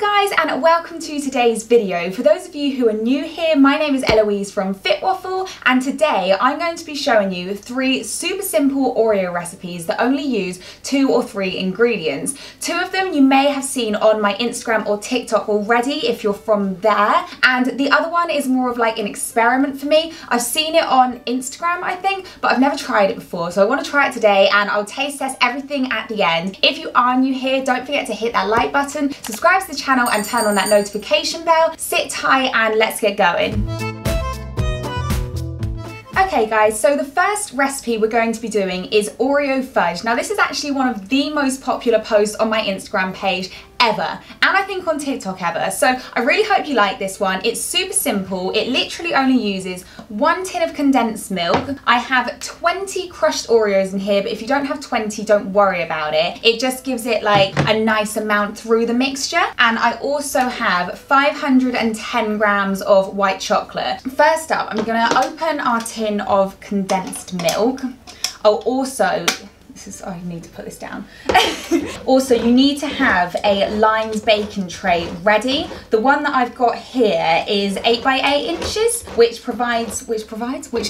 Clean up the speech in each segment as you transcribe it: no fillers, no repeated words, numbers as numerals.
Guys, and welcome to today's video. For those of you who are new here, my name is Eloise from Fitwaffle, and today I'm going to be showing you 3 super simple Oreo recipes that only use 2 or 3 ingredients. 2 of them you may have seen on my Instagram or TikTok already if you're from there, and the other one is more of like an experiment for me. I've seen it on Instagram, I think, but I've never tried it before, so I want to try it today and I'll taste test everything at the end. If you are new here, don't forget to hit that like button, subscribe to the channel and turn on that notification bell. Sit tight and let's get going. Okay guys, so the first recipe we're going to be doing is Oreo fudge. Now this is actually one of the most popular posts on my Instagram page ever, and I think on TikTok ever, so I really hope you like this one. It's super simple. It literally only uses 1 tin of condensed milk. I have 20 crushed Oreos in here, but if you don't have 20, don't worry about it. It just gives it like a nice amount through the mixture. And I also have 510 grams of white chocolate. First up, I'm gonna open our tin of condensed milk. I need to put this down. Also, you need to have a lined baking tray ready. The one that I've got here is 8 by 8 inches, which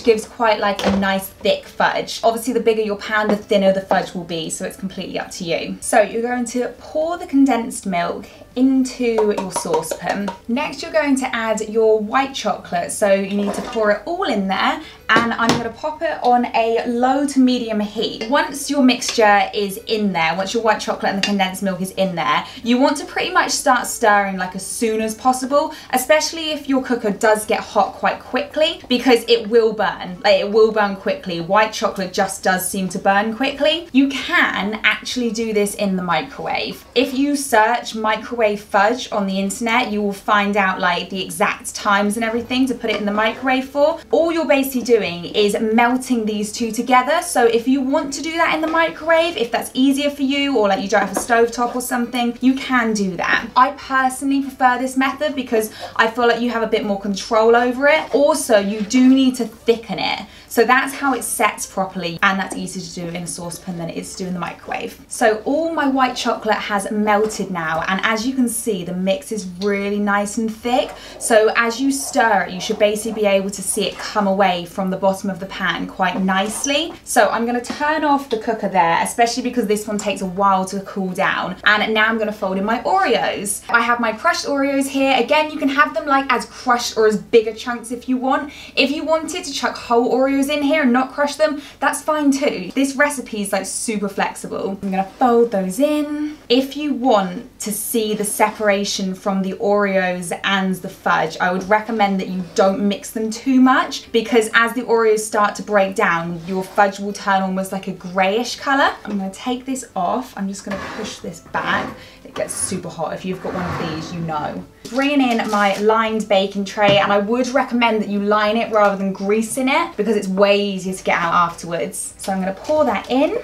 gives quite like a nice thick fudge. Obviously, the bigger your pan, the thinner the fudge will be, so it's completely up to you. So you're going to pour the condensed milk into your saucepan. Next, you're going to add your white chocolate. So you need to pour it all in there, and I'm going to pop it on a low to medium heat. Once your mixture is in there, once your white chocolate and the condensed milk is in there, you want to pretty much start stirring like as soon as possible, especially if your cooker does get hot quite quickly, because it will burn. Like, it will burn quickly. White chocolate just does seem to burn quickly. You can actually do this in the microwave. If you search microwave fudge on the internet, you will find out like the exact times and everything to put it in the microwave for. All you're basically doing is melting these two together. So if you want to do that in the microwave, if that's easier for you, or like you don't have a stovetop or something, you can do that. I personally prefer this method because I feel like you have a bit more control over it. Also, you do need to thicken it. So that's how it sets properly, and that's easier to do in a saucepan than it is to do in the microwave. So all my white chocolate has melted now, and as you can see, the mix is really nice and thick. So as you stir it, you should basically be able to see it come away from the bottom of the pan quite nicely. So I'm going to turn off the cooker there, especially because this one takes a while to cool down. And now I'm going to fold in my Oreos. I have my crushed Oreos here. Again, you can have them like as crushed or as bigger chunks if you want. If you wanted to chuck whole Oreos in here and not crush them, that's fine too. This recipe is like super flexible. I'm gonna fold those in. If you want to see the separation from the Oreos and the fudge, I would recommend that you don't mix them too much, because as the Oreos start to break down, your fudge will turn almost like a grayish color. I'm gonna take this off. I'm just gonna push this back. It gets super hot. If you've got one of these, you know. Bringing in my lined baking tray, and I would recommend that you line it rather than greasing it, because it's way easier to get out afterwards. So I'm going to pour that in,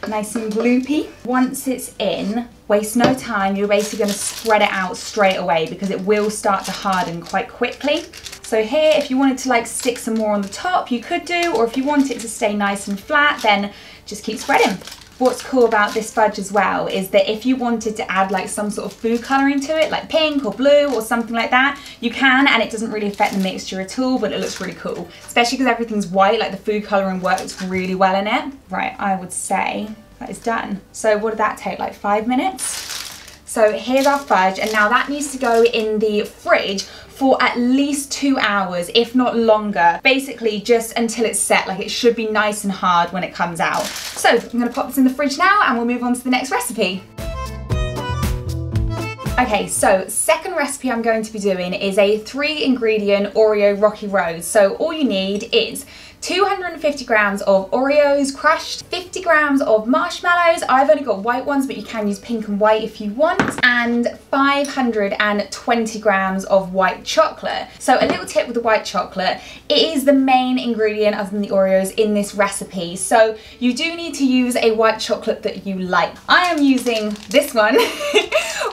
nice and gloopy. Once it's in, waste no time. You're basically going to spread it out straight away, because it will start to harden quite quickly. So here, if you wanted to like stick some more on the top, you could do, or if you want it to stay nice and flat, then just keep spreading. What's cool about this fudge as well is that if you wanted to add like some sort of food colouring to it, like pink or blue or something like that, you can, and it doesn't really affect the mixture at all, but it looks really cool. Especially because everything's white, like the food colouring works really well in it. Right, I would say that is done. So what did that take, like 5 minutes? So here's our fudge, and now that needs to go in the fridge for at least 2 hours, if not longer. Basically just until it's set, like it should be nice and hard when it comes out. So I'm gonna pop this in the fridge now and we'll move on to the next recipe. Okay, so second recipe I'm going to be doing is a 3-ingredient Oreo Rocky Road. So all you need is 250 grams of Oreos crushed, 50 grams of marshmallows. I've only got white ones, but you can use pink and white if you want, and 520 grams of white chocolate. So a little tip with the white chocolate, it is the main ingredient other than the Oreos in this recipe. So you do need to use a white chocolate that you like. I am using this one,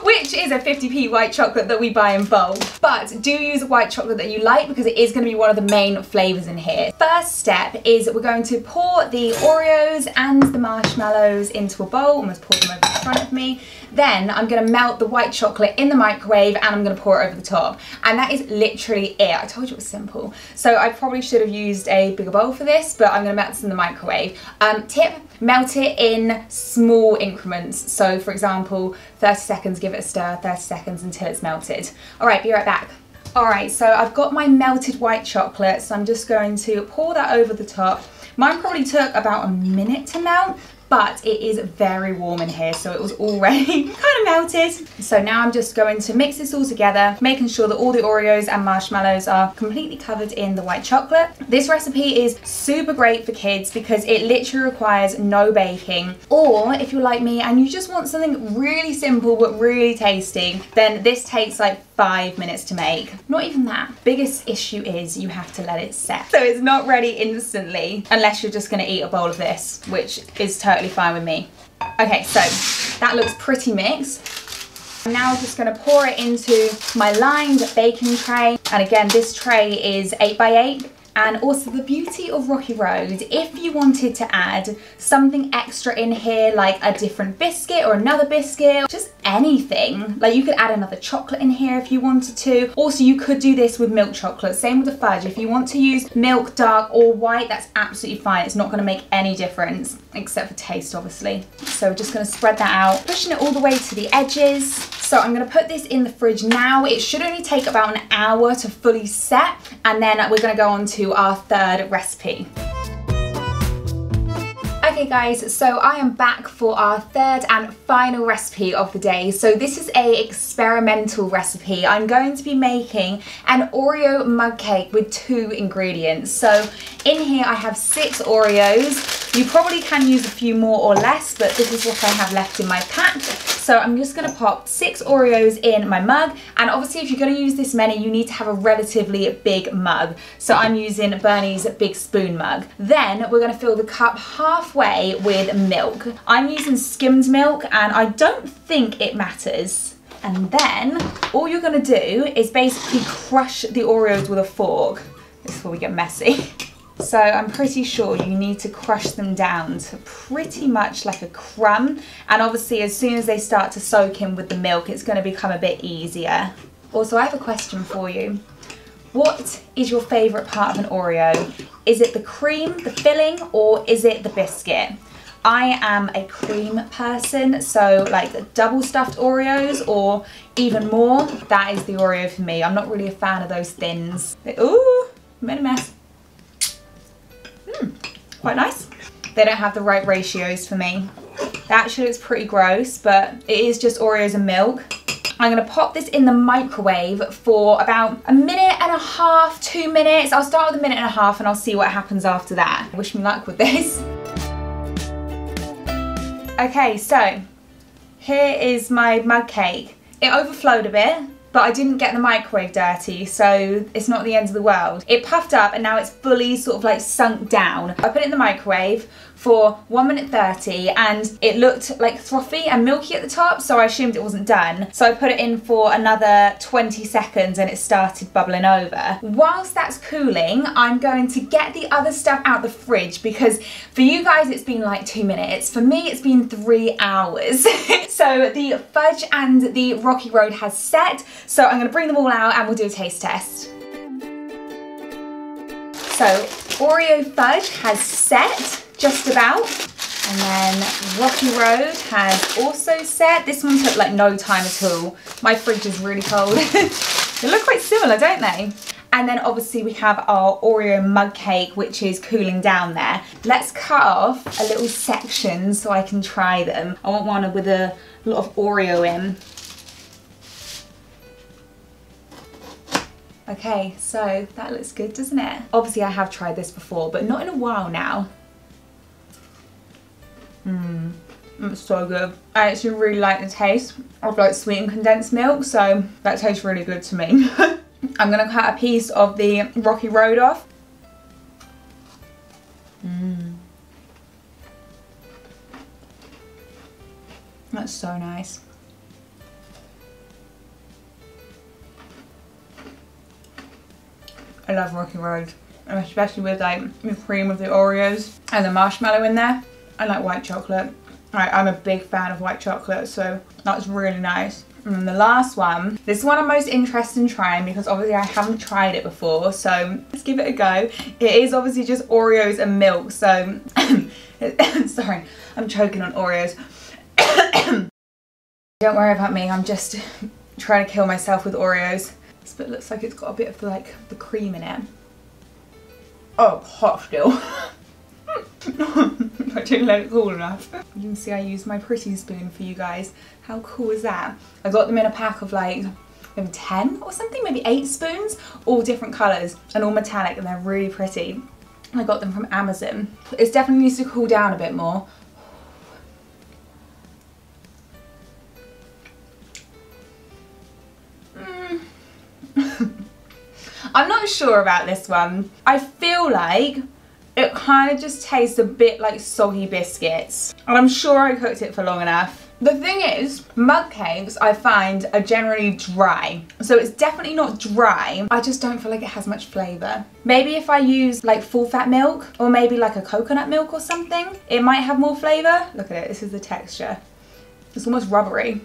which is a 50p white chocolate that we buy in bulk. But do use a white chocolate that you like because it is going to be one of the main flavours in here. First step is we're going to pour the Oreos and the marshmallows into a bowl. Almost pour them over the front of me. Then I'm going to melt the white chocolate in the microwave and I'm going to pour it over the top. And that is literally it. I told you it was simple. So I probably should have used a bigger bowl for this, but I'm going to melt this in the microwave. Tip, melt it in small increments. So for example, 30 seconds, give it a stir, 30 seconds until it's melted. All right, be right back. All right, so I've got my melted white chocolate, so I'm just going to pour that over the top. Mine probably took about a minute to melt, but it is very warm in here, so it was already kind of melted. So now I'm just going to mix this all together, making sure that all the Oreos and marshmallows are completely covered in the white chocolate. This recipe is super great for kids because it literally requires no baking. Or if you're like me and you just want something really simple but really tasty, then this takes like 5 minutes to make. Not even that. Biggest issue is you have to let it set. So it's not ready instantly unless you're just gonna eat a bowl of this, which is totally fine with me. Okay, so that looks pretty mixed. I'm now just gonna pour it into my lined baking tray. And again, this tray is 8x8. And also the beauty of Rocky Road, if you wanted to add something extra in here, like a different biscuit or another biscuit, just anything, like you could add another chocolate in here if you wanted to. Also, you could do this with milk chocolate, same with the fudge. If you want to use milk, dark or white, that's absolutely fine. It's not gonna make any difference, except for taste, obviously. So we're just gonna spread that out, pushing it all the way to the edges. So I'm gonna put this in the fridge now. It should only take about an hour to fully set, and then we're gonna go on to our third recipe. Okay guys, so I am back for our third and final recipe of the day. So this is a experimental recipe. I'm going to be making an Oreo mug cake with 2 ingredients. So in here I have 6 Oreos. You probably can use a few more or less, but this is what I have left in my pack. So I'm just gonna pop 6 Oreos in my mug, and obviously if you're gonna use this many, you need to have a relatively big mug. So I'm using Bernie's big spoon mug. Then we're gonna fill the cup halfway with milk. I'm using skimmed milk, and I don't think it matters. And then all you're gonna do is basically crush the Oreos with a fork. This is where we get messy. So I'm pretty sure you need to crush them down to pretty much like a crumb. And obviously as soon as they start to soak in with the milk, it's going to become a bit easier. Also, I have a question for you. What is your favourite part of an Oreo? Is it the cream, the filling, or is it the biscuit? I am a cream person, so like double stuffed Oreos or even more, that is the Oreo for me. I'm not really a fan of those thins. Ooh, made a mess. Quite nice. They don't have the right ratios for me. That actually looks pretty gross, but it is just Oreos and milk. I'm gonna pop this in the microwave for about a minute and a half, 2 minutes. I'll start with a minute and a half and I'll see what happens after that. Wish me luck with this. Okay, so here is my mug cake. It overflowed a bit, but I didn't get the microwave dirty, so it's not the end of the world. It puffed up and now it's fully sort of like sunk down. I put it in the microwave for 1 minute 30 and it looked like frothy and milky at the top, so I assumed it wasn't done. So I put it in for another 20 seconds and it started bubbling over. Whilst that's cooling, I'm going to get the other stuff out the fridge because for you guys it's been like 2 minutes. For me it's been 3 hours. So the fudge and the Rocky Road has set, so I'm going to bring them all out and we'll do a taste test. So Oreo fudge has set, just about, and then Rocky Road has also set. This one took like no time at all. My fridge is really cold. They look quite similar, don't they? And then obviously we have our Oreo mug cake, which is cooling down there. Let's cut off a little section so I can try them. I want one with a lot of Oreo in. Okay, so that looks good, doesn't it? Obviously I have tried this before, but not in a while now. It's so good. I actually really like the taste of like sweetened condensed milk, so that tastes really good to me. I'm gonna cut a piece of the Rocky Road off. That's so nice. I love Rocky Road, and especially with like the cream of the Oreos and the marshmallow in there. I like white chocolate. I'm a big fan of white chocolate, so that's really nice. And then the last one, this one I'm most interested in trying because obviously I haven't tried it before, so let's give it a go. It is obviously just Oreos and milk, so sorry, I'm choking on Oreos. Don't worry about me, I'm just trying to kill myself with Oreos. This bit looks like it's got a bit of the cream in it. Oh, hot still. I didn't let it cool enough. You can see I used my pretty spoon for you guys. How cool is that? I got them in a pack of like maybe 10 or something, maybe 8 spoons, all different colours and all metallic, and they're really pretty. I got them from Amazon. It definitely needs to cool down a bit more. I'm not sure about this one. I feel like it kind of just tastes a bit like soggy biscuits. And I'm sure I cooked it for long enough. The thing is, mug cakes I find are generally dry. So it's definitely not dry. I just don't feel like it has much flavour. Maybe if I use like full fat milk or maybe like a coconut milk or something, it might have more flavour. Look at it, this is the texture. It's almost rubbery.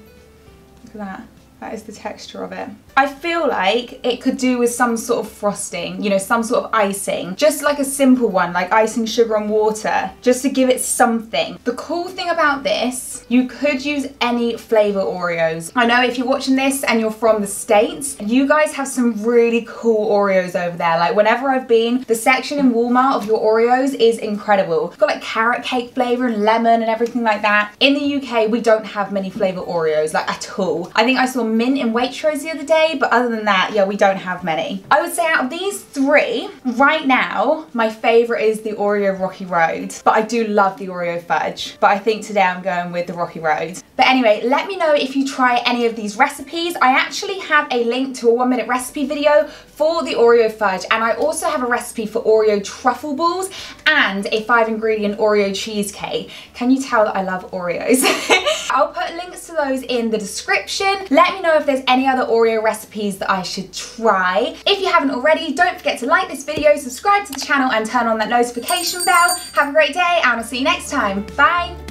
Look at that. That is the texture of it. I feel like it could do with some sort of frosting, you know, some sort of icing. Just like a simple one, like icing sugar and water, just to give it something. The cool thing about this, you could use any flavour Oreos. I know if you're watching this and you're from the States, you guys have some really cool Oreos over there. Like whenever I've been, the section in Walmart of your Oreos is incredible. It's got like carrot cake flavour and lemon and everything like that. In the UK, we don't have many flavour Oreos, like at all. I think I saw mint in Waitrose the other day, but other than that, yeah, we don't have many. I would say out of these 3, right now, my favourite is the Oreo Rocky Road, but I do love the Oreo fudge. But I think today I'm going with the Rocky Road. But anyway, let me know if you try any of these recipes. I actually have a link to a 1-minute recipe video for the Oreo fudge, and I also have a recipe for Oreo truffle balls and a 5-ingredient Oreo cheesecake. Can you tell that I love Oreos? I'll put links to those in the description. Let me know if there's any other Oreo recipes that I should try. If you haven't already, don't forget to like this video, subscribe to the channel and turn on that notification bell. Have a great day and I'll see you next time. Bye!